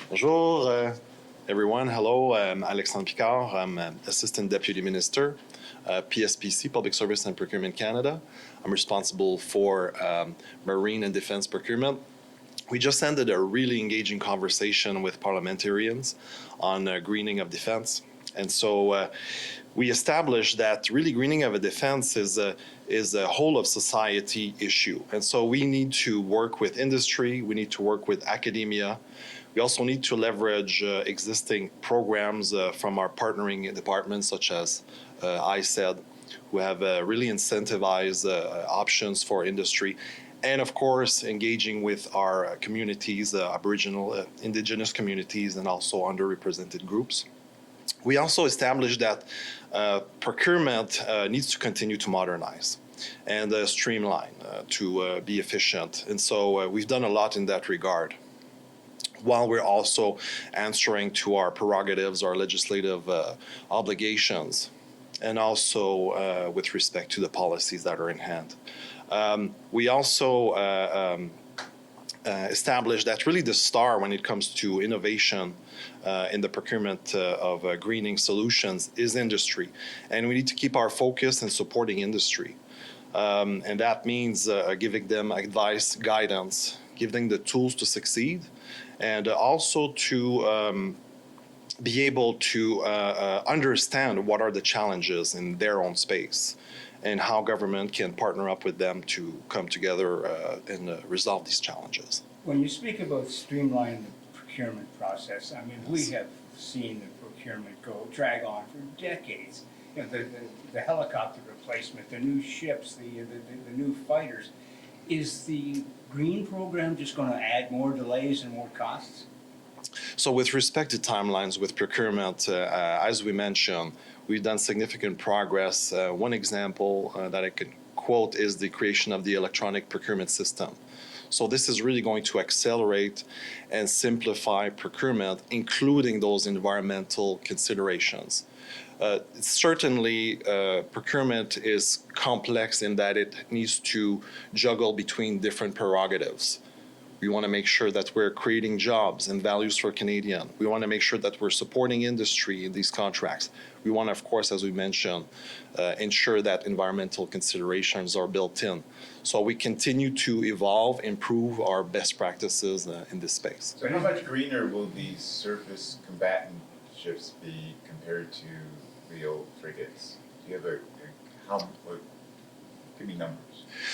Bonjour, everyone. Hello, I'm Alexandre Picard. I'm Assistant Deputy Minister, PSPC, Public Service and Procurement Canada. I'm responsible for Marine and Defense Procurement. We just ended a really engaging conversation with parliamentarians on greening of defense. And so we established that really greening of a defense is a whole of society issue. And so we need to work with industry, we need to work with academia. We also need to leverage existing programs from our partnering departments, such as ISED, who have really incentivized options for industry. And of course, engaging with our communities, Aboriginal, Indigenous communities, and also underrepresented groups. We also established that procurement needs to continue to modernize and streamline to be efficient. And so we've done a lot in that regard, while we're also answering to our prerogatives, our legislative obligations, and also with respect to the policies that are in hand. We also established that really the star when it comes to innovation in the procurement of greening solutions is industry. And we need to keep our focus in supporting industry. And that means giving them advice, guidance, giving the tools to succeed, and also to be able to understand what are the challenges in their own space and how government can partner up with them to come together and resolve these challenges. When you speak about streamlining the procurement process, I mean, we have seen the procurement drag on for decades. You know, the helicopter replacement, the new ships, the new fighters. Is the green program just going to add more delays and more costs? So with respect to timelines with procurement, as we mentioned, we've done significant progress. One example that I could quote is the creation of the electronic procurement system. So this is really going to accelerate and simplify procurement, including those environmental considerations. Certainly, procurement is complex in that it needs to juggle between different prerogatives. We want to make sure that we're creating jobs and values for Canadians. We want to make sure that we're supporting industry in these contracts. We want to, of course, as we mentioned, ensure that environmental considerations are built in. So we continue to evolve, improve our best practices in this space. So how much greener will these surface combatant ships be compared to the old frigates? Do you have give me numbers?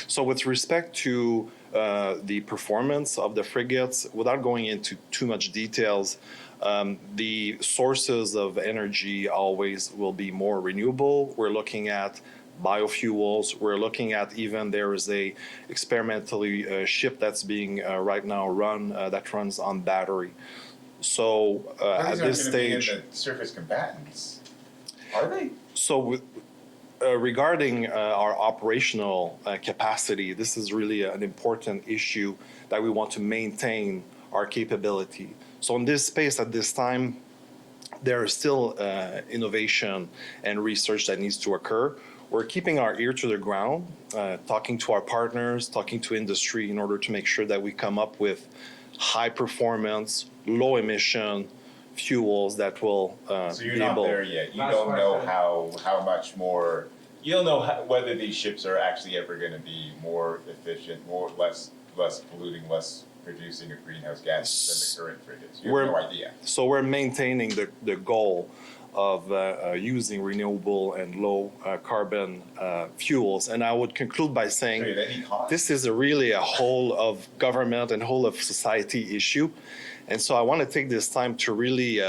So with respect to the performance of the frigates, without going into too much details, the sources of energy always will be more renewable. We're looking at biofuels. We're looking at even there is a experimentally ship that's being right now run that runs on battery. So at this stage, the surface combatants, are they? So regarding our operational capacity, this is really an important issue that we want to maintain our capability. So in this space at this time, there is still innovation and research that needs to occur. We're keeping our ear to the ground, talking to our partners, talking to industry in order to make sure that we come up with high performance, low emission fuels that will So you're not there yet. You don't know how much more. You don't know whether these ships are actually ever going to be more efficient, less polluting, less producing of greenhouse gases than the current frigates. You have no idea. So we're maintaining the goal of using renewable and low carbon fuels. And I would conclude by saying this is really a whole of government and whole of society issue. And so I want to take this time to really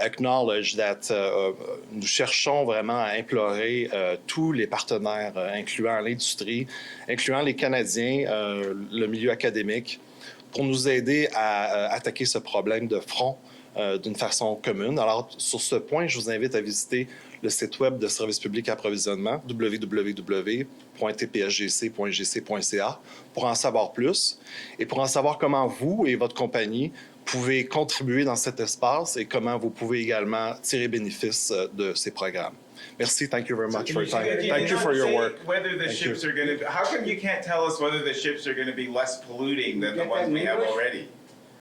acknowledge that nous cherchons vraiment à implorer tous les partenaires, incluant l'industrie, incluant les Canadiens, le milieu académique, pour nous aider à attaquer ce problème de front d'une façon commune. Alors, sur ce point, je vous invite à visiter le site web de Service public approvisionnement, www.tpsgc.gc.ca, pour en savoir plus et pour en savoir comment vous et votre compagnie pouvez contribuer dans cet espace et comment vous pouvez également tirer bénéfice de ces programmes. Merci. Thank you very much for your time. Thank you for your work. Whether the ships are going to, how come you can't tell us whether the ships are going to be less polluting than the ones we have already?